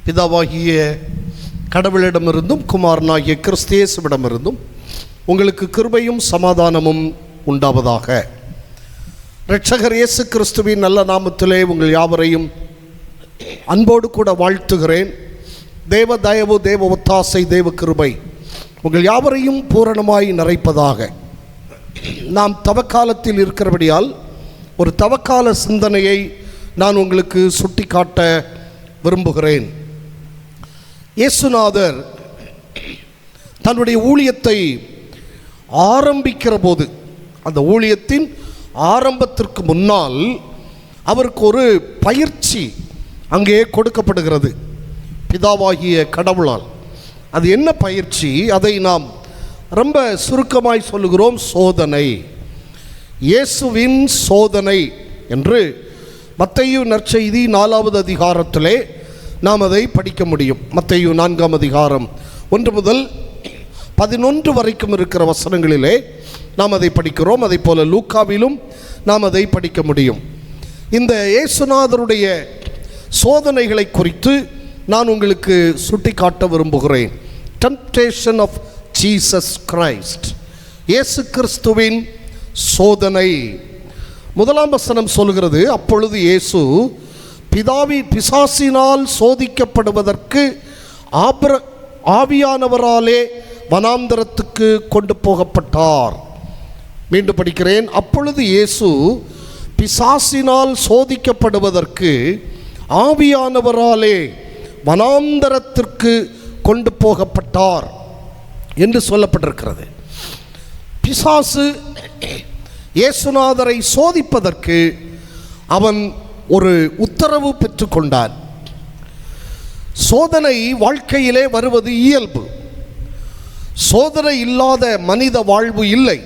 பிதாவாகிய கடவுளிடமிருந்தும் குமாரனாகிய கிறிஸ்து இயேசுவிடமிருந்தும் உங்களுக்கு கிருபையும் சமாதானமும் உண்டாவதாக. இரட்சகர் இயேசு கிறிஸ்துவின் நல்ல நாமத்திலே உங்கள் யாவரையும் அன்போடு கூட வாழ்த்துகிறேன். தேவ தயவு, தேவ ஒத்தாசை, தேவ கிருபை உங்கள் யாவரையும் பூரணமாய் நிறைப்பதாக. நாம் தவக்காலத்தில் இருக்கிறபடியால் ஒரு தவக்கால சிந்தனையை நான் உங்களுக்கு சுட்டி காட்ட விரும்புகிறேன். இயேசுநாதர் தன்னுடைய ஊழியத்தை ஆரம்பிக்கிற போது, அந்த ஊழியத்தின் ஆரம்பத்திற்கு முன்னால் அவருக்கு ஒரு பயிற்சி அங்கே கொடுக்கப்படுகிறது பிதாவாகிய கடவுளால். அது என்ன பயிற்சி? அதை நாம் ரொம்ப சுருக்கமாய் சொல்லுகிறோம், சோதனை. இயேசுவின் சோதனை என்று மத்தேயு நற்செய்தி 4வது அதிகாரத்திலே நாம் அதை படிக்க முடியும். மத்தேயு 4ஆம் அதிகாரம் 1 முதல் 11 வரைக்கும் இருக்கிற வசனங்களிலே நாம் அதை படிக்கிறோம். அதை போல லூக்காவிலும் நாம் அதை படிக்க முடியும். இந்த இயேசுநாதருடைய சோதனைகளை குறித்து நான் உங்களுக்கு சுட்டி காட்ட விரும்புகிறேன். டெம்ப்டேஷன் ஆஃப் ஜீசஸ் கிரைஸ்ட், இயேசு கிறிஸ்துவின் சோதனை. 1ஆம் வசனம் சொல்கிறது, அப்பொழுது இயேசு பிசாசினால் சோதிக்கப்படுவதற்கு ஆவியானவராலே வனாந்தரத்துக்கு கொண்டு போகப்பட்டார். மீண்டும் படிக்கிறேன். அப்பொழுது இயேசு பிசாசினால் சோதிக்கப்படுவதற்கு ஆவியானவராலே வனாந்தரத்திற்கு கொண்டு போகப்பட்டார் என்று சொல்லப்பட்டிருக்கிறது. பிசாசு இயேசுநாதரை சோதிப்பதற்கு அவன் ஒரு உத்தரவு பெற்றுக்கொண்டான். சோதனை வாழ்க்கையிலே வருவது இயல்பு. சோதனை இல்லாத மனித வாழ்வு இல்லை.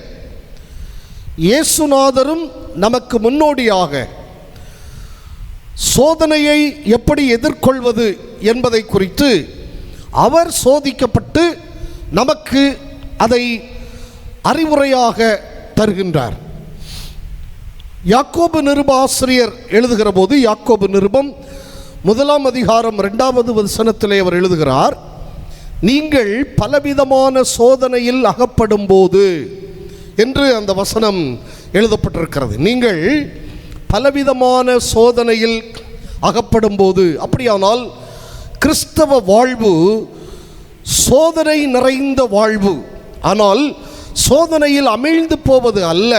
இயேசுநாதரும் நமக்கு முன்னோடியாக சோதனையை எப்படி எதிர்கொள்வது என்பதை குறித்து அவர் சோதிக்கப்பட்டு நமக்கு அதை அறிவுரையாக தருகின்றார். யாக்கோபு நிருப ஆசிரியர் எழுதுகிற போது, யாக்கோபு நிருபம் 1ஆம் அதிகாரம் 2வது வசனத்திலே அவர் எழுதுகிறார், நீங்கள் பலவிதமான சோதனையில் அகப்படும் போது என்று அந்த வசனம் எழுதப்பட்டிருக்கிறது. நீங்கள் பலவிதமான சோதனையில் அகப்படும் போது, அப்படியானால் கிறிஸ்தவ வாழ்வு சோதனை நிறைந்த வாழ்வு. ஆனால் சோதனையில் அமிழ்ந்து போவது அல்ல,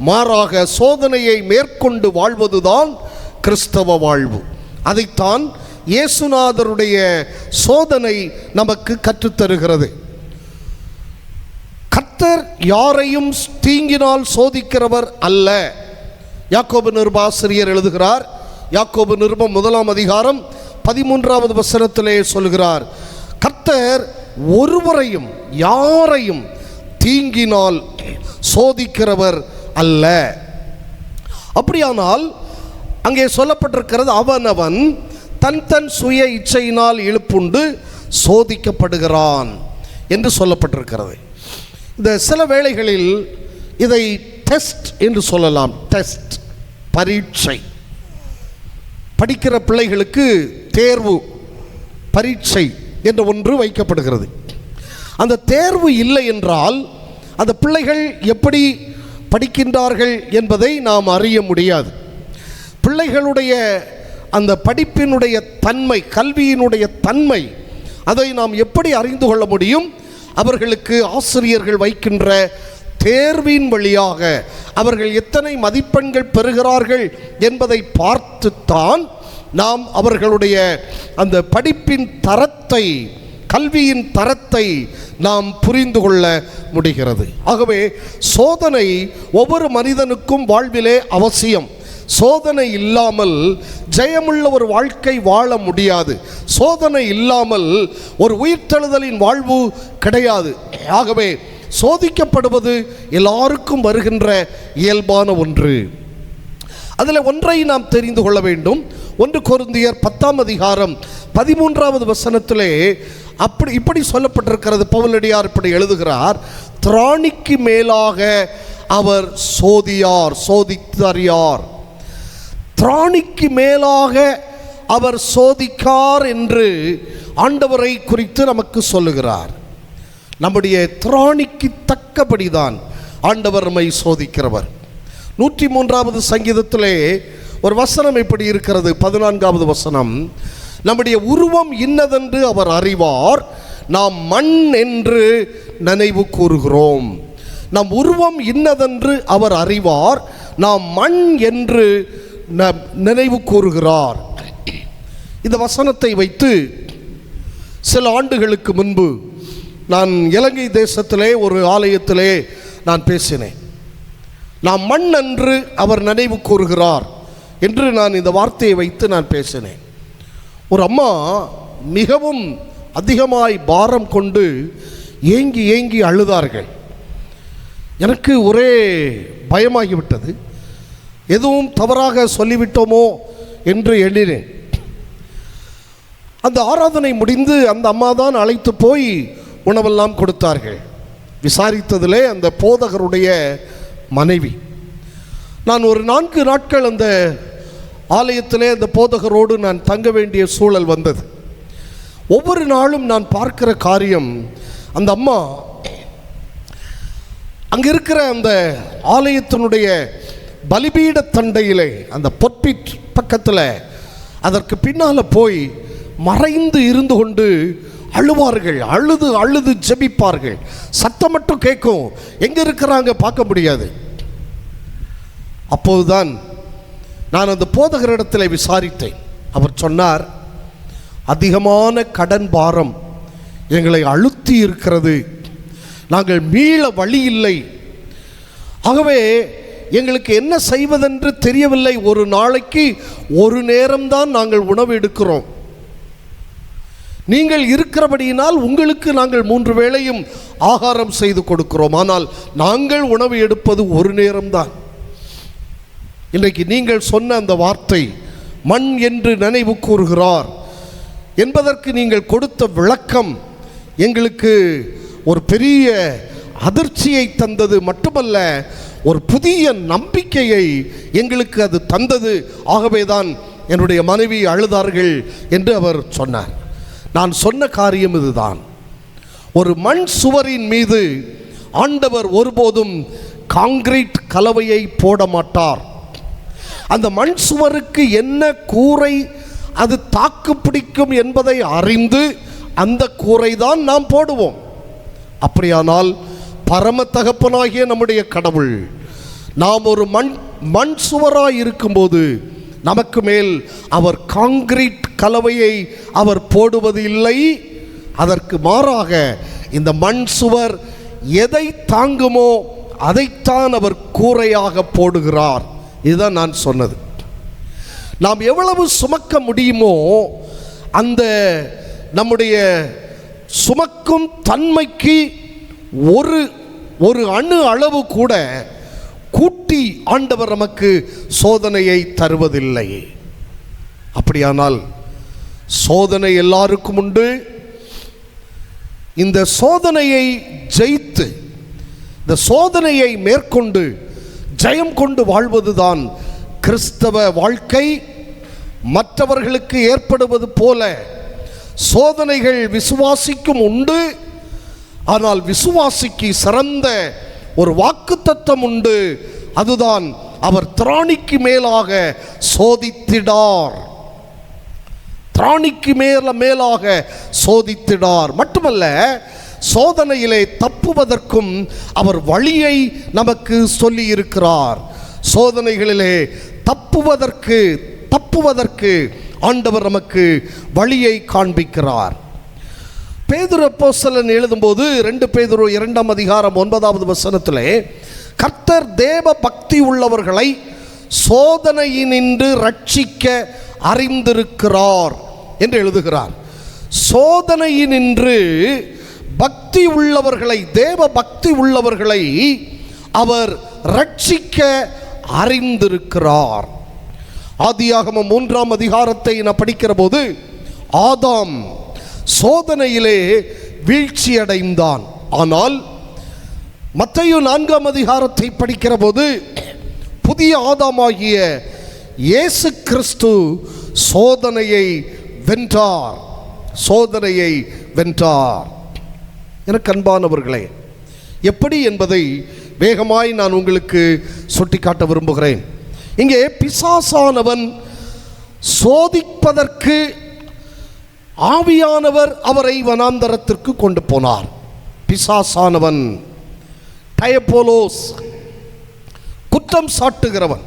மாறாக சோதனையை மேற்கொண்டு வாழ்வதுதான் கிறிஸ்தவ வாழ்வு. அதைத்தான் இயேசுநாதருடைய சோதனை நமக்கு கற்றுத்தருகிறது. கர்த்தர் யாரையும் தீங்கினால் சோதிக்கிறவர் அல்ல. யாக்கோபு நிருப ஆசிரியர் எழுதுகிறார். யாக்கோபு நிருபம் 1ஆம் அதிகாரம் 13வது வசனத்திலே சொல்கிறார், கர்த்தர் ஒருவரையும் யாரையும் தீங்கினால் சோதிக்கிறவர் அல்ல. அப்படியானால் அங்கே சொல்லப்பட்டிருக்கிறது, அவனவன் தன் தன் சுய இச்சையினால் இழுப்புண்டு சோதிக்கப்படுகிறான் என்று சொல்லப்பட்டிருக்கிறது. இந்த சில வேளைகளில் இதை டெஸ்ட் என்று சொல்லலாம். டெஸ்ட், பரீட்சை. படிக்கிற பிள்ளைகளுக்கு தேர்வு, பரீட்சை என்ற ஒன்று வைக்கப்படுகிறது. அந்த தேர்வு இல்லை என்றால் அந்த பிள்ளைகள் எப்படி படிக்கின்றார்கள் என்பதை நாம் அறிய முடியாது. பிள்ளைகளுடைய அந்த படிப்பினுடைய தன்மை, கல்வியினுடைய தன்மை, அதை நாம் எப்படி அறிந்து கொள்ள முடியும்? அவர்களுக்கு ஆசிரியர்கள் வைக்கின்ற தேர்வின் வழியாக அவர்கள் எத்தனை மதிப்பெண்கள் பெறுகிறார்கள் என்பதை பார்த்துத்தான் நாம் அவர்களுடைய அந்த படிப்பின் தரத்தை, கல்வியின் தரத்தை நாம் புரிந்து கொள்ள முடிகிறது. ஆகவே சோதனை ஒவ்வொரு மனிதனுக்கும் வாழ்விலே அவசியம். சோதனை இல்லாமல் ஜெயமுள்ள ஒரு வாழ்க்கை வாழ முடியாது. சோதனை இல்லாமல் ஒரு உயிர்த்தெழுதலின் வாழ்வு கிடையாது. ஆகவே சோதிக்கப்படுவது எல்லாருக்கும் வருகின்ற இயல்பான ஒன்று. அதில் ஒன்றை நாம் தெரிந்து கொள்ள வேண்டும். 1 கொரிந்தியர் 10ஆம் அதிகாரம் 13வது வசனத்திலே இப்படி சொல்லப்பட்டிருக்கிறது. பவுலடியார் இப்படி எழுதுகிறார், திராணிக்கு மேலாக அவர் சோதித்தறியார். திராணிக்கு மேலாக அவர் சோதிக்கார் என்று ஆண்டவரை குறித்து நமக்கு சொல்லுகிறார். நம்முடைய திராணிக்கு தக்கபடிதான் ஆண்டவர் நம்மை சோதிக்கிறவர். 103வது சங்கீதத்திலே ஒரு வசனம் இப்படி இருக்கிறது, 14வது வசனம். நம்முடைய உருவம் இன்னதென்று அவர் அறிவார், நாம் மண் என்று நினைவு கூறுகிறோம். நம் உருவம் இன்னதென்று அவர் அறிவார், நாம் மண் என்று நினைவு கூறுகிறார். இந்த வசனத்தை வைத்து சில ஆண்டுகளுக்கு முன்பு நான் இலங்கை தேசத்திலே ஒரு ஆலயத்திலே நான் பேசினேன். நாம் மண் என்று அவர் நினைவு கூறுகிறார் என்று நான் இந்த வார்த்தையை வைத்து நான் பேசினேன். ஒரு அம்மா மிகவும் அதிகமாய் பாரம் கொண்டு ஏங்கி ஏங்கி அழுதார்கள். எனக்கு ஒரே பயமாகிவிட்டது, எதுவும் தவறாக சொல்லிவிட்டோமோ என்று எண்ணினேன். அந்த ஆராதனை முடிந்து அந்த அம்மா தான் அழைத்து போய் உணவெல்லாம் கொடுத்தார்கள். விசாரித்ததிலே அந்த போதகருடைய மனைவி. நான் ஒரு 4 நாட்கள் அந்த ஆலயத்திலே அந்த போதகரோடு நான் தங்க வேண்டிய சூழல் வந்தது. ஒவ்வொரு நாளும் நான் பார்க்கிற காரியம், அந்த அம்மா அங்கே இருக்கிற அந்த ஆலயத்தினுடைய பலிபீட தண்டையிலே அந்த பொற்பிட் பக்கத்தில் அதற்கு பின்னால் போய் மறைந்து இருந்து கொண்டு அழுவார்கள். அழுது அழுது ஜெபிப்பார்கள். சத்தம் மட்டும் கேட்கும், எங்கே இருக்கிறாங்க பார்க்க முடியாது. அப்போதுதான் நான் அந்த போதகரிடத்தில் விசாரித்தேன். அவர் சொன்னார், அதிகமான கடன் பாரம் எங்களை அழுத்தி இருக்கிறது, நாங்கள் மீள வழி இல்லை, ஆகவே எங்களுக்கு என்ன செய்வதென்று தெரியவில்லை. ஒரு நாளைக்கு ஒரு நேரம்தான் நாங்கள் உணவு எடுக்கிறோம், நீங்கள் இருக்கிறபடியினால் உங்களுக்கு நாங்கள் 3 வேளையும் ஆகாரம் செய்து கொடுக்கிறோம், ஆனால் நாங்கள் உணவு எடுப்பது ஒரு நேரம்தான். இன்றைக்கு நீங்கள் சொன்ன அந்த வார்த்தை மண் என்று நினைவு கூறுகிறார் என்பதற்கு நீங்கள் கொடுத்த விளக்கம் எங்களுக்கு ஒரு பெரிய அதிர்ச்சியை தந்தது மட்டுமல்ல, ஒரு புதிய நம்பிக்கையை எங்களுக்கு அது தந்தது. ஆகவேதான் என்னுடைய மனைவி அழுதார்கள் என்று அவர் சொன்னார். நான் சொன்ன காரியம் இதுதான். ஒரு மண் சுவரின் மீது ஆண்டவர் ஒருபோதும் காங்கிரீட் கலவையை போட மாட்டார். அந்த மண் சுவருக்கு என்ன கூரை அது தாக்கு பிடிக்கும் என்பதை அறிந்து அந்த கூரை தான் நாம் போடுவோம். அப்படியானால் பரம தகப்பனாகிய நம்முடைய கடவுள் நாம் ஒரு மண் சுவராய் இருக்கும்போது நமக்கு மேல் அவர் காங்கிரீட் கலவையை அவர் போடுவது இல்லை. அதற்கு மாறாக இந்த மண் சுவர் எதை தாங்குமோ அதைத்தான் அவர் கூரையாக போடுகிறார். இதுதான் நான் சொன்னது. நாம் எவ்வளவு சுமக்க முடியுமோ அந்த நம்முடைய சுமக்கும் தன்மைக்கு ஒரு அணு அளவு கூட கூட்டி ஆண்டவர் நமக்கு சோதனையை தருவதில்லை. அப்படியானால் சோதனை எல்லாருக்கும் உண்டு. இந்த சோதனையை ஜெயித்து, இந்த சோதனையை மேற்கொண்டு ஜெயம் கொண்டு வாழ்வதுதான் கிறிஸ்தவ வாழ்க்கை. மற்றவர்களுக்கு ஏற்படுவது போல சோதனைகள் விசுவாசிக்கும் உண்டு. ஆனால் விசுவாசிக்கு சிறந்த ஒரு வாக்குத்தத்தம் உண்டு. அதுதான் அவர் திராணிக்கு மேலாக சோதித்திடார். திராணிக்கு மேலாக சோதித்திடார் மட்டுமல்ல, சோதனையிலே தப்புவதற்கும் அவர் வழியை நமக்கு சொல்லி இருக்கிறார். சோதனைகளிலே தப்புவதற்கு ஆண்டவர் நமக்கு வழியை காண்பிக்கிறார். பேதுரு அப்போஸ்தலன் எழுதும்போது 2 பேதுரு 2ஆம் அதிகாரம் 9வது வசனத்திலே கர்த்தர் தேவ பக்தி உள்ளவர்களை சோதனையினின்று ரட்சிக்க அறிந்திருக்கிறார் என்று எழுதுகிறார். சோதனையினின்று பக்தி உள்ளவர்களை, தேவ பக்தி உள்ளவர்களை அவர் ரட்சிக்க அறிந்திருக்கிறார். ஆதியாகமம் 3ஆம் அதிகாரத்தை நான் படிக்கிற போது ஆதாம் சோதனையிலே வீழ்ச்சி அடைந்தான். ஆனால் மத்தேயு 4ஆம் அதிகாரத்தை படிக்கிற போது புதிய ஆதாமாகிய இயேசு கிறிஸ்து சோதனையை வென்றார். சோதனையை வென்றார். எனக்கு அன்பானவர்களே, எப்படி என்பதை வேகமாய் நான் உங்களுக்கு சுட்டிக்காட்ட விரும்புகிறேன். இங்கே பிசாசானவன் சோதிப்பதற்கு ஆவியானவர் அவரை வனாந்தரத்திற்கு கொண்டு போனார். பிசாசானவன் டயபோலோஸ், குற்றம் சாட்டுகிறவன்,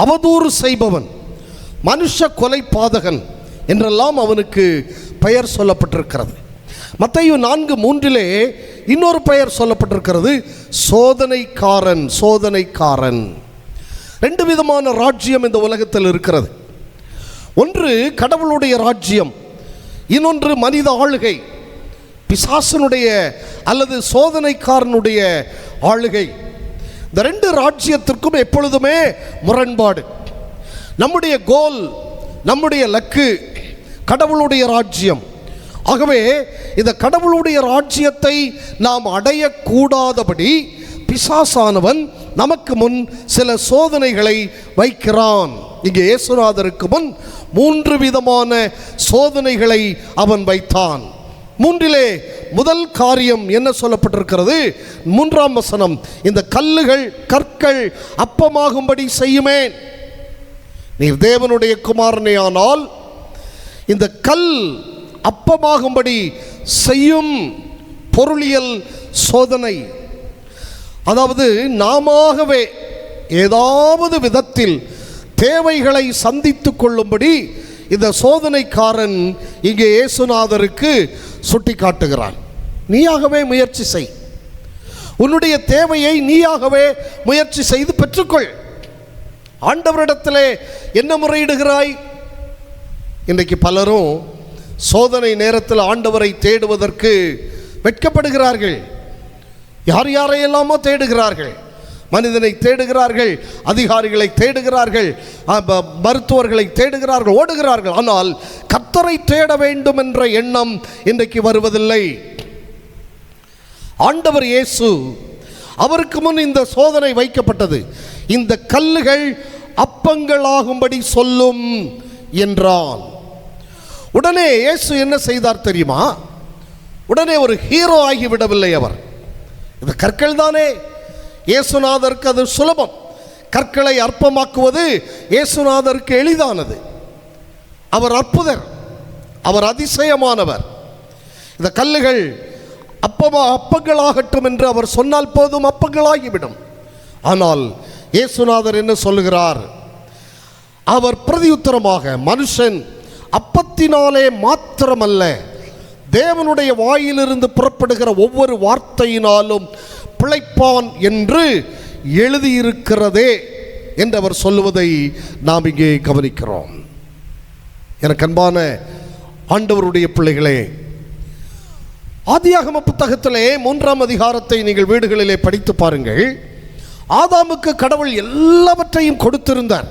அவதூறு செய்பவன், மனுஷ கொலை பாதகன் என்றெல்லாம் அவனுக்கு பெயர் சொல்லப்பட்டிருக்கிறது. மத்தேயு 4:3 இன்னொரு பெயர் சொல்லப்பட்டிருக்கிறது, சோதனைக்காரன். சோதனைக்காரன். 2 விதமான ராஜ்யம் இந்த உலகத்தில் இருக்கிறது. ஒன்று கடவுளுடைய ராஜ்யம், இன்னொன்று மனித ஆளுகை, பிசாசனுடைய அல்லது சோதனைக்காரனுடைய ஆளுகை. இந்த 2 ராஜ்யத்திற்கும் எப்பொழுதுமே முரண்பாடு. நம்முடைய கோல், நம்முடைய லக்கு கடவுளுடைய ராஜ்யம். ஆகவே இந்த கடவுளுடைய ராஜ்யத்தை நாம் அடையக்கூடாதபடி பிசாசானவன் நமக்கு முன் சில சோதனைகளை வைக்கிறான். இங்கே இயேசுநாதருக்கு முன் 3 விதமான சோதனைகளை அவன் வைத்தான். 3 முதல் காரியம் என்ன சொல்லப்பட்டிருக்கிறது? 3ஆம் வசனம், இந்த கல்லுகள் கற்கள் அப்பமாகும்படி செய்யுமே. நீர் தேவனுடைய குமாரனே ஆனால் இந்த கல் அப்பமாகும்படி செய்யும். பொருளியல் சோதனை. அதாவது நாமவே ஏதாவது விதத்தில் தேவைகளை சந்தித்து கொள்ளும்படி இந்த சோதனைக்காரன் இங்கே இயேசுநாதருக்கு சுட்டி காட்டுகிறான். நீயாகவே முயற்சி செய், உன்னுடைய தேவையை நீயாகவே முயற்சி செய்து பெற்றுக்கொள். ஆண்டவரிடத்திலே என்ன முறையிடுகிறாய்? இன்றைக்கு பலரும் சோதனை நேரத்தில் ஆண்டவரை தேடுவதற்கு வெட்கப்படுகிறார்கள். யார் யாரையெல்லாமோ தேடுகிறார்கள். மனிதனை தேடுகிறார்கள், அதிகாரிகளை தேடுகிறார்கள், மருத்துவர்களை தேடுகிறார்கள், ஓடுகிறார்கள். ஆனால் கர்த்தரை தேட வேண்டும் என்ற எண்ணம் இன்றைக்கு வருவதில்லை. ஆண்டவர் இயேசு, அவருக்கு முன் இந்த சோதனை வைக்கப்பட்டது. இந்த கல்லுகள் அப்பங்களாகும்படி சொல்லும் என்றான். உடனே இயேசு என்ன செய்தார் தெரியுமா? உடனே ஒரு ஹீரோ ஆகிவிடவில்லை அவர். இந்த கற்கள் தானே, இயேசுநாதருக்கு அது சுலபம். கற்களை அற்பமாக்குவது இயேசுநாதருக்கு எளிதானது. அவர் அற்புதர், அவர் அதிசயமானவர். இந்த கல்லுகள் அப்பங்களாகட்டும் என்று அவர் சொன்னால் போதும், அப்பங்களாகிவிடும். ஆனால் இயேசுநாதர் என்ன சொல்லுகிறார்? அவர் பிரதியுத்தரமாக, மனுஷன் அப்பத்தினாலே மாத்திரமல்ல, தேவனுடைய வாயிலிருந்து புறப்படுகிற ஒவ்வொரு வார்த்தையினாலும் பிழைப்பான் என்று எழுதியிருக்கிறதே என்று அவர் சொல்லுவதை நாம் இங்கே கவனிக்கிறோம். எனக்கு அன்பான ஆண்டவருடைய பிள்ளைகளே, ஆதியாகம புத்தகத்திலே 3ஆம் அதிகாரத்தை நீங்கள் வீடுகளிலே படித்து பாருங்கள். ஆதாமுக்கு கடவுள் எல்லாவற்றையும் கொடுத்திருந்தார்.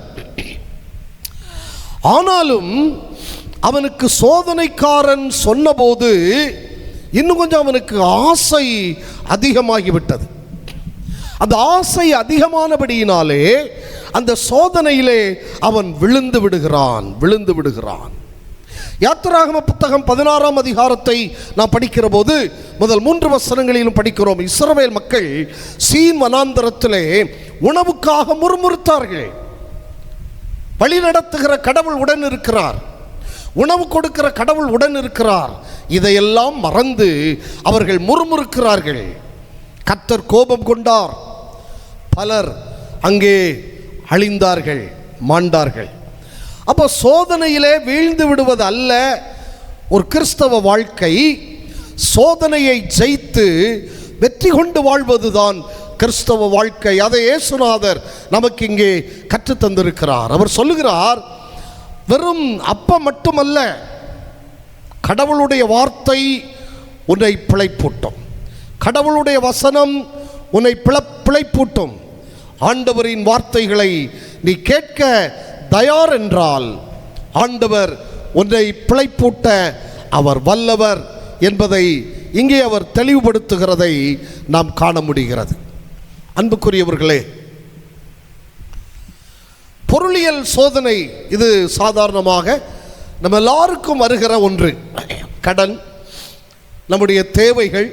ஆனாலும் அவனுக்கு சோதனைக்காரன் சொன்னபோது இன்னும் கொஞ்சம் அவனுக்கு ஆசை அதிகமாகிவிட்டது. அந்த ஆசை அதிகமானபடியினாலே அந்த சோதனையிலே அவன் விழுந்து விடுகிறான். யாத்திராகம புத்தகம் 16ஆம் அதிகாரத்தை நாம் படிக்கிற போது முதல் 3 வசனங்களிலும் படிக்கிறோம். இஸ்ரவேல் மக்கள் சீன் வனாந்தரத்திலே உணவுக்காக முறுமுறுத்தார்கள். வழி நடத்துகிற கடவுள் உடன் இருக்கிறார், உணவு கொடுக்கிற கடவுள் உடன் இருக்கிறார். இதையெல்லாம் மறந்து அவர்கள் முறுமுறுக்கிறார்கள். கர்த்தர் கோபம் கொண்டார். பலர் அங்கே அழிந்தார்கள், மாண்டார்கள். அப்போ சோதனையிலே வீழ்ந்து விடுவது அல்ல ஒரு கிறிஸ்தவ வாழ்க்கை. சோதனையை ஜெயித்து வெற்றி கொண்டு வாழ்வதுதான் கிறிஸ்தவ வாழ்க்கை. அதை இயேசுநாதர் நமக்கு இங்கே கற்றுத்தந்திருக்கிறார். அவர் சொல்லுகிறார், வெறும் அப்பம் மட்டுமல்ல, கடவுளுடைய வார்த்தை உன்னை பிழைப்பூட்டும், கடவுளுடைய வசனம் உன்னை பிழைப்பூட்டும். ஆண்டவரின் வார்த்தைகளை நீ கேட்க தயார் என்றால் ஆண்டவர் உன்னை பிழைப்பூட்ட அவர் வல்லவர் என்பதை இங்கே அவர் தெளிவுபடுத்துகிறதை நாம் காண முடிகிறது. அன்புக்குரியவர்களே, பொருளியல் சோதனை இது சாதாரணமாக நம்ம எல்லாருக்கும் வருகிற ஒன்று. கடன், நம்முடைய தேவைகள்,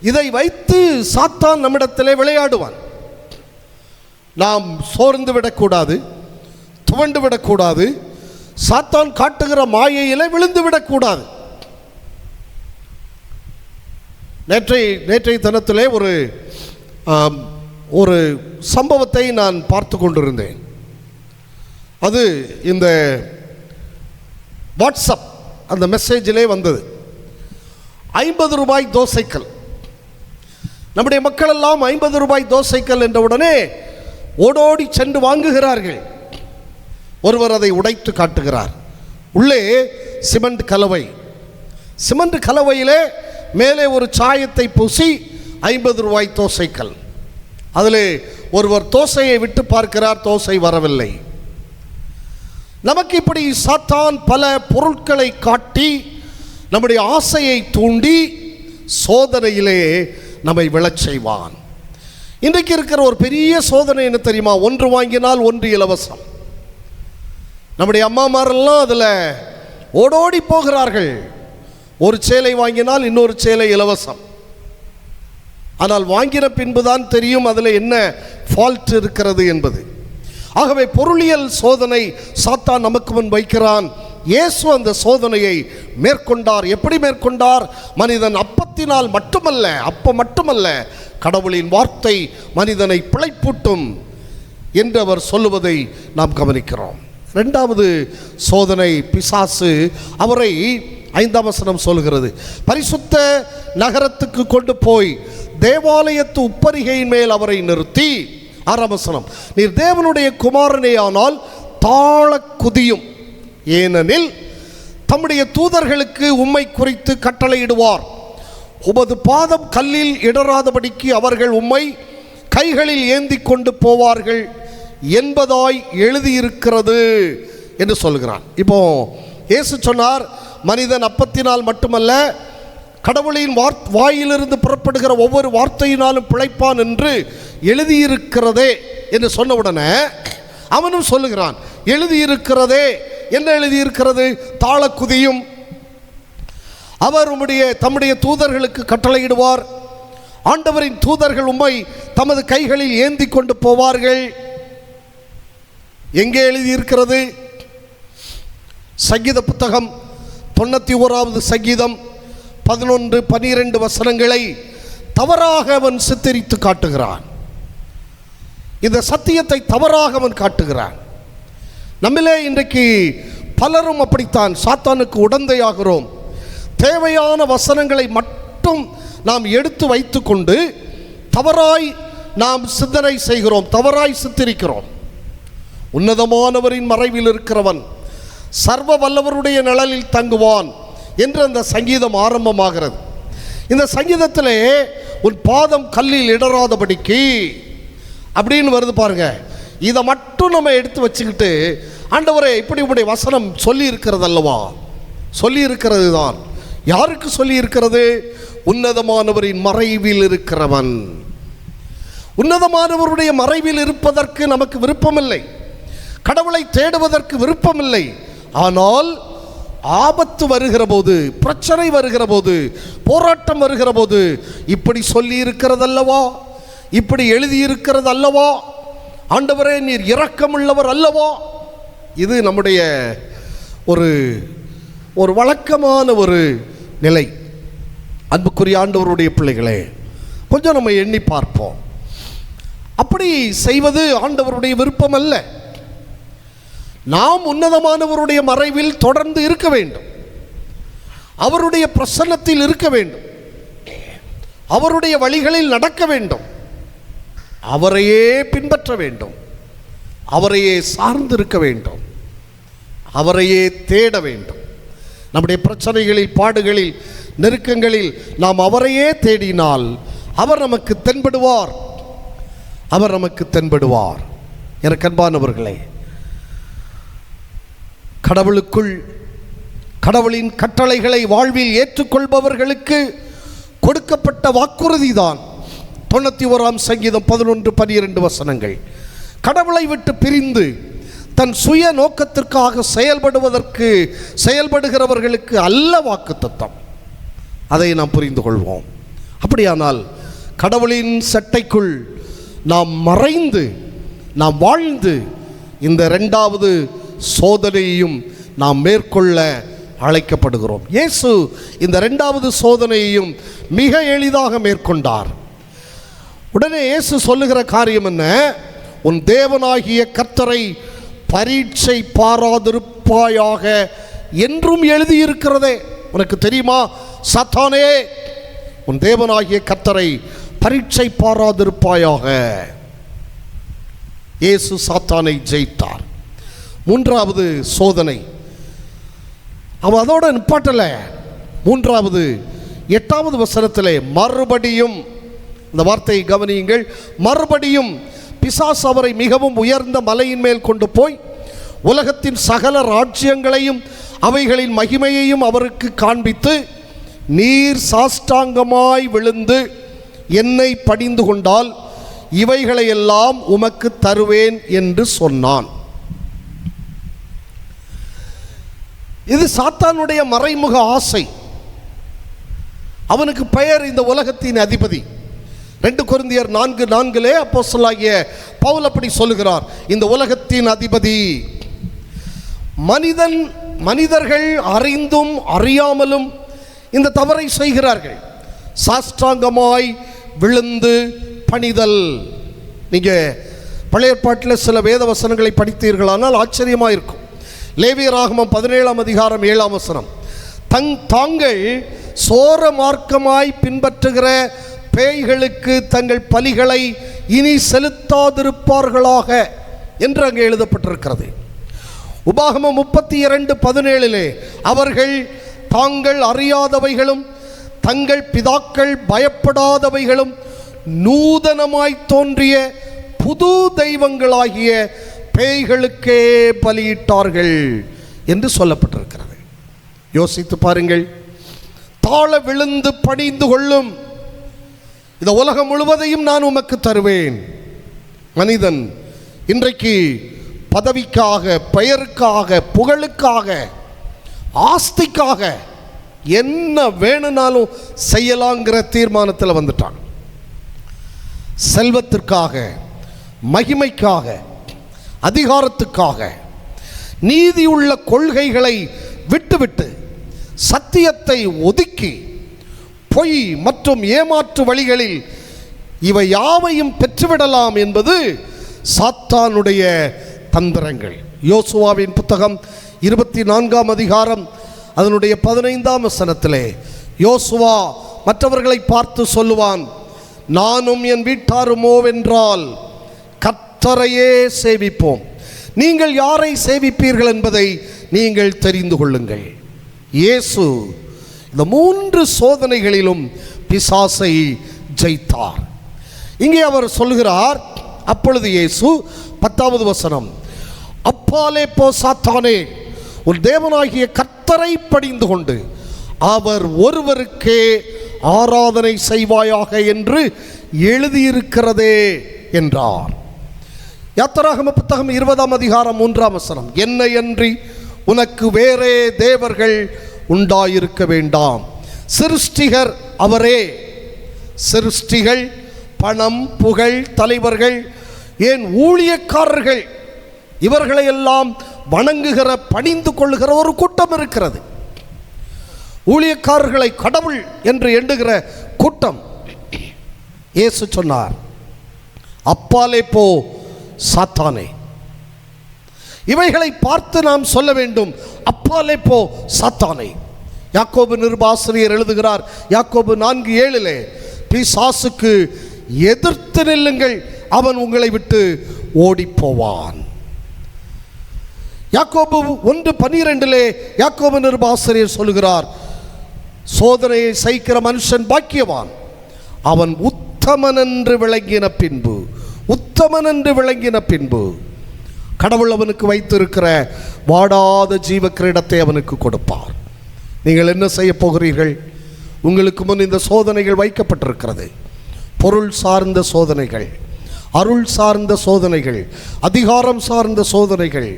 இதை வைத்து சாத்தான் நம்மிடத்திலே விளையாடுவான். நாம் சோர்ந்து விடக்கூடாது, துவண்டு விடக்கூடாது, சாத்தான் காட்டுகிற மாயையிலே விழுந்து விடக்கூடாது. நேற்றைய தினத்திலே ஒரு சம்பவத்தை நான் பார்த்து கொண்டிருந்தேன். அது இந்த வாட்ஸ்அப் அந்த மெசேஜிலே வந்தது. 50 ரூபாய் தோசைக்கல். நம்முடைய மக்கள் எல்லாம் 50 ரூபாய் தோசைக்கல் என்ற உடனே ஓடோடி சென்று வாங்குகிறார்கள். ஒருவர் அதை உடைத்து காட்டுகிறார். உள்ளே சிமெண்ட் கலவை. சிமெண்ட் கலவையிலே மேலே ஒரு சாயத்தை பூசி 50 ரூபாய் தோசைக்கல். அதில் ஒருவர் தோசையை விட்டு பார்க்கிறார், தோசை வரவில்லை. நமக்கு இப்படி சாத்தான் பல பொருட்களை காட்டி நம்முடைய ஆசையை தூண்டி சோதனையிலே நம்மை விழச் செய்வான். இன்றைக்கு இருக்கிற ஒரு பெரிய சோதனை என்ன தெரியுமா? ஒன்று வாங்கினால் ஒன்று இலவசம். நம்முடைய அம்மாமாரெல்லாம் அதில் ஓடோடி போகிறார்கள். ஒரு சேலை வாங்கினால் இன்னொரு சேலை இலவசம். ஆனால் வாங்கின பின்புதான் தெரியும் அதில் என்ன ஃபால்ட் இருக்கிறது என்பது. ஆகவே பொருளியல் சோதனை சாத்தான் நமக்கு முன் வைக்கிறான். இயேசு அந்த சோதனையை மேற்கொண்டார். எப்படி மேற்கொண்டார்? மனிதன் அப்பத்தினால் மட்டுமல்ல கடவுளின் வார்த்தை மனிதனை பிழைப்பூட்டும் என்று அவர் சொல்லுவதை நாம் கவனிக்கிறோம். இரண்டாவது சோதனை பிசாசு. அவரை 5ஆம் வசனம் சொல்கிறது, பரிசுத்த நகரத்துக்கு கொண்டு போய் தேவாலயத்து உப்பரிகையின் மேல் அவரை நிறுத்தி, 6ஆம் வசனம், நீர் தேவனுடைய குமாரனே ஆனால் தாழ குதியும், ஏனெனில் தம்முடைய தூதர்களுக்கு உம்மை குறித்து கட்டளையிடுவார், உமது பாதம் கல்லில் இடராதபடிக்கு அவர்கள் உம்மை கைகளில் ஏந்தி கொண்டு போவார்கள் என்பதாய் எழுதியிருக்கிறது என்று சொல்கிறான். இப்போ இயேசு சொன்னார், மனிதன் அப்பத்தினால் மட்டுமல்ல கடவுளின் வாயிலிருந்து புறப்படுகிற ஒவ்வொரு வார்த்தையினாலும் பிழைப்பான் என்று எழுதியிருக்கிறதே என்று சொன்னவுடனே அவனும் சொல்லுகிறான், எழுதியிருக்கிறதே. என்ன எழுதியிருக்கிறது? தாழ குதியும், அவர் தம்முடைய தூதர்களுக்கு கட்டளையிடுவார், ஆண்டவரின் தூதர்கள் உம்மை தமது கைகளில் ஏந்தி கொண்டு போவார்கள். எங்கே எழுதியிருக்கிறது? சங்கீத புத்தகம் 91வது சங்கீதம் 11-12 வசனங்களை தவறாக அவன் சித்தரித்து காட்டுகிறான். இந்த சத்தியத்தை தவறாக அவன் காட்டுகிறான். நம்மிலே இன்றைக்கு பலரும் அப்படித்தான் சாத்தானுக்கு உடந்தையாகிறோம். தேவையான வசனங்களை மட்டும் நாம் எடுத்து வைத்து கொண்டு தவறாய் நாம் சிந்தனை செய்கிறோம், தவறாய் சித்தரிக்கிறோம். உன்னதமானவரின் மறைவில் இருக்கிறவன் சர்வ வல்லவருடைய நிழலில் தங்குவான் என்று அந்த சங்கீதம் ஆரம்பமாகிறது. இந்த சங்கீதத்திலே உன் பாதம் கல்லில் இடராதபடிக்கு அப்படின்னு வருது பாருங்க. இதை மட்டும் நம்ம எடுத்து வச்சுக்கிட்டு, ஆண்டவரே இப்படி உங்களுடைய வசனம் சொல்லி இருக்கிறது அல்லவா? சொல்லி இருக்கிறது தான். யாருக்கு சொல்லி இருக்கிறது? உன்னதமானவரின் மறைவில் இருக்கிறவன். உன்னதமானவருடைய மறைவில் இருப்பதற்கு நமக்கு விருப்பமில்லை, கடவுளை தேடுவதற்கு விருப்பமில்லை. ஆனால் ஆபத்து வருகிற போது, பிரச்சனை வருகிற போது, போராட்டம் வருகிற போது, இப்படி சொல்லி இருக்கிறது அல்லவா, இப்படி எழுதியிருக்கிறது அல்லவா, ஆண்டவரே நீர் இரக்கமுள்ளவர் அல்லவா, இது நம்முடைய ஒரு வழக்கமான ஒரு நிலை. அன்புக்குரிய ஆண்டவருடைய பிள்ளைகளே, கொஞ்சம் நம்ம எண்ணி பார்ப்போம். அப்படி செய்வது ஆண்டவருடைய விருப்பம் அல்ல. நாம் உன்னதமானவருடைய மறைவில் தொடர்ந்து இருக்க வேண்டும், அவருடைய பிரசன்னத்தில் இருக்க வேண்டும், அவருடைய வழிகளில் நடக்க வேண்டும், அவரையே பின்பற்ற வேண்டும், அவரையே சார்ந்திருக்க வேண்டும், அவரையே தேட வேண்டும். நம்முடைய பிரச்சனைகளில், பாடுகளில், நெருக்கங்களில் நாம் அவரையே தேடினால் அவர் நமக்கு தென்படுவார், அவர் நமக்கு தென்படுவார். எனக்கு அன்பானவர்களே, கடவுளுக்குள் கடவுளின் கட்டளைகளை வாழ்வில் ஏற்றுக்கொள்பவர்களுக்கு கொடுக்கப்பட்ட வாக்குறுதி தான் 91ஆம் சங்கீதம் 11-12 வசனங்கள். கடவுளை விட்டு பிரிந்து தன் சுய நோக்கத்திற்காக செயல்படுகிறவர்களுக்கு அல்ல வாக்குத்தத்தம். அதை நாம் புரிந்து கொள்வோம். அப்படியானால் கடவுளின் சட்டைக்குள் நாம் மறைந்து நாம் வாழ்ந்து இந்த இரண்டாவது சோதனையையும் நாம் மேற்கொள்ள அழைக்கப்படுகிறோம். இயேசு இந்த இரண்டாவது சோதனையையும் மிக எளிதாக மேற்கொண்டார். உடனே இயேசு சொல்லுகிற காரியம் என்ன? உன் தேவனாகிய கர்த்தரை பரீட்சை பாராதிருப்பாயாக என்றும் எழுதியிருக்கிறதே. உனக்கு தெரியுமா சாத்தானே, உன் தேவனாகிய கர்த்தரை பரீட்சை பாராதிருப்பாயாக. இயேசு சாத்தானை ஜெயித்தார். மூன்றாவது சோதனை அவன் அதோட நிப்பாட்டல. மூன்றாவது 8வது வசனத்திலே மறுபடியும், இந்த வார்த்தையை கவனியுங்கள், மறுபடியும் பிசாசு அவரை மிகவும் உயர்ந்த மலையின் மேல் கொண்டு போய் உலகத்தின் சகல ராஜ்யங்களையும் அவைகளின் மகிமையையும் அவருக்கு காண்பித்து, நீர் சாஷ்டாங்கமாய் விழுந்து என்னை பணிந்து கொண்டால் இவைகளையெல்லாம் உமக்கு தருவேன் என்று சொன்னான். இது சாத்தானுடைய மறைமுக ஆசை. அவனுக்கு பெயர் இந்த உலகத்தின் அதிபதி. 2 கொரிந்தியர் 4:4 அப்போஸ்தலனாகிய பவுல் அப்படி சொல்லுகிறார், இந்த உலகத்தின் அதிபதி. மனிதர்கள் அறிந்தும் அறியாமலும் இந்த தவறை செய்கிறார்கள். சாஷ்டாங்கமாய் விழுந்து பணிதல். நீங்க பழைய ஏற்பாட்டில் சில வேத வசனங்களை படித்தீர்களானால் ஆச்சரியமாக இருக்கும். லேவியராகமம் 17ஆம் அதிகாரம் 7ஆம் வசனம், தாங்கள் சோர மார்க்கமாய் பின்பற்றுகிற பேய்களுக்கு தங்கள் பலிகளை இனி செலுத்தாதிருப்பார்களாக என்று அங்கே எழுதப்பட்டிருக்கிறது. உபாகமம் 32:17 அவர்கள் தாங்கள் அறியாதவைகளும் தங்கள் பிதாக்கள் பயப்படாதவைகளும் நூதனமாய் தோன்றிய புது தெய்வங்களாகிய பேய்களுக்கே பலியிட்டார்கள் என்று சொல்லப்பட்டிருக்கிறது. யோசித்து பாருங்கள். தாழ விழுந்து பணிந்து கொள்ளும், இந்த உலகம் முழுவதையும் நான் உமக்கு தருவேன். மனிதன் இன்றைக்கு பதவிக்காக, பெயருக்காக, புகழுக்காக, ஆஸ்திக்காக என்ன வேணும்னாலும் செய்யலாங்கிற தீர்மானத்தில் வந்துட்டான். செல்வத்திற்காக, மகிமைக்காக, அதிகாரத்துக்காக நீதியுள்ள கொள்கைகளை விட்டுவிட்டு சத்தியத்தை ஒதுக்கி பொய் மற்றும் ஏமாற்று வழிகளில் இவை யாவையும் பெற்றுவிடலாம் என்பது சாத்தானுடைய தந்திரங்கள். யோசுவாவின் புத்தகம் 24ஆம் அதிகாரம் அதனுடைய 15ஆம் வசனத்திலே யோசுவா மற்றவர்களை பார்த்து சொல்லுவான், நானும் என் வீட்டாருமோவென்றால் கர்த்தரையே சேவிப்போம். நீங்கள் யாரை சேவிப்பீர்கள் என்பதை நீங்கள் தெரிந்து கொள்ளுங்கள். இயேசு இந்த 3 சோதனைகளிலும் பிசாசை ஜெயித்தார். இங்கே அவர் சொல்கிறார், அப்பொழுது இயேசு 10வது வசனம், அப்பாலே போ சாத்தானே, உன் தேவனாகிய கர்த்தரை பணிந்து கொண்டு அவர் ஒருவருக்கே ஆராதனை செய்வாயாக என்று எழுதியிருக்கிறதே என்றார். யாத்திராகம புத்தகம் 20ஆம் அதிகாரம் 3ஆம் வசனம், என்னையன்றி உனக்கு வேறே தேவர்கள் உண்டாயிருக்க வேண்டாம். சிருஷ்டிகர் அவரே. சிருஷ்டிகள், பணம், புகழ், தலைவர்கள், ஏன் ஊழியக்காரர்கள், இவர்களையெல்லாம் வணங்குகிற, பணிந்து கொள்ளுகிற ஒரு கூட்டம் இருக்கிறது. ஊழியக்காரர்களை கடவுள் என்று எண்ணுகிற கூட்டம். இயேசு சொன்னார், அப்பாலே போ சாத்தானே. இவைகளை பார்த்து நாம் சொல்ல வேண்டும், அப்பாலே போ சாத்தானே. யாக்கோபு நிருபாசிரியர் எழுதுகிறார், யாக்கோபு 4:7 பிசாசுக்கு எதிர்த்து நில்லுங்கள், அவன் உங்களை விட்டு ஓடி போவான். யாக்கோபு 1:12 யாக்கோபு நிருபாசிரியர் சொல்லுகிறார், சோதனையை சகிக்கிற மனுஷன் பாக்கியவான், அவன் உத்தமன் என்று விளங்கின பின்பு, உத்தமன் என்று விளங்கின பின்பு கடவுள் அவனுக்கு வைத்திருக்கிற வாடாத ஜீவ கிரீடத்தை அவனுக்கு கொடுப்பார். நீங்கள் என்ன செய்ய போகிறீர்கள்? உங்களுக்கு முன் இந்த சோதனைகள் வைக்கப்பட்டிருக்கிறது. பொருள் சார்ந்த சோதனைகள், அருள் சார்ந்த சோதனைகள், அதிகாரம் சார்ந்த சோதனைகள்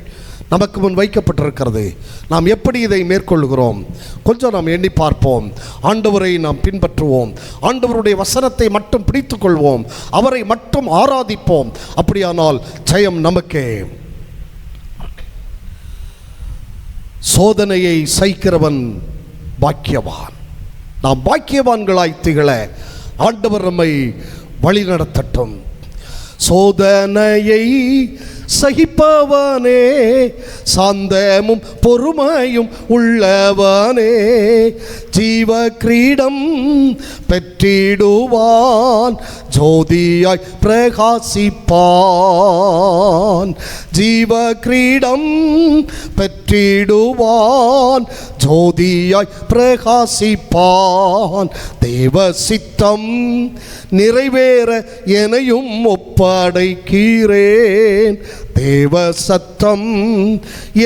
நமக்கு முன் வைக்கப்பட்டிருக்கிறது. நாம் எப்படி இதை மேற்கொள்கிறோம்? கொஞ்சம் நாம் எண்ணி பார்ப்போம். ஆண்டவரை நாம் பின்பற்றுவோம், ஆண்டவருடைய வசனத்தை மட்டும் பிடித்துக் கொள்வோம், அவரை மட்டும் ஆராதிப்போம். அப்படியானால் ஜெயம் நமக்கே. சோதனையை சகிக்கிறவன் பாக்கியவான். நாம் பாக்கியவான்களாய் திகழ ஆண்டவர் நம்மை வழிநடத்தட்டும். சோதனையை சகிப்பவனே, சாந்தமும் பொறுமையும் உள்ளவனே, ஜீவ கிரீடம் பெற்றிடுவான், ஜோதியாய் பிரகாசிப்பான். ஜீவ கிரீடம் பெற்றிடுவான், ஜோதியாய் பிரகாசிப்பான். தேவ சித்தம் நிறைவேற எனையும் ஒப்படைக்கிறேன். தேவ சத்தம்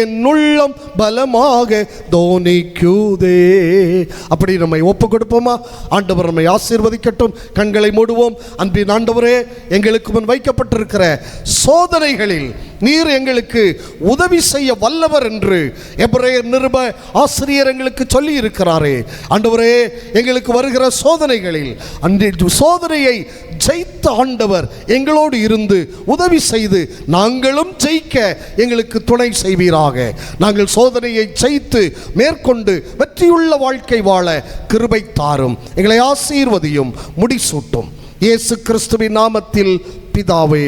என் உள்ளம் பலமாக தோனிக்குதே. அப்படி நம்மை ஒப்பு கொடுப்போமா? ஆண்டவர் நம்மை ஆசீர்வதிக்கட்டும். கண்களை மூடுவோம். அன்பின் ஆண்டவரே, எங்களுக்கு முன் வைக்கப்பட்டிருக்கிற சோதனைகளில் நீர் எங்களுக்கு உதவி செய்ய வல்லவர் என்று எபிரேயர் நிருப ஆசிரியர் எங்களுக்கு சொல்லி இருக்கிறாரே. ஆண்டவரே, எங்களுக்கு வருகிற சோதனைகளில் சோதனையை ஜெயித்த ஆண்டவர் எங்களோடு இருந்து உதவி செய்து நாங்களும் ஜெயிக்க எங்களுக்கு துணை செய்வீராக. நாங்கள் சோதனையை ஜெயித்து மேற்கொண்டு வெற்றியுள்ள வாழ்க்கை வாழ கிருபை தாரும். எங்களை ஆசீர்வதியும், முடிசூட்டும். இயேசு கிறிஸ்துவின் நாமத்தில் பிதாவே,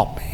ஆமென்.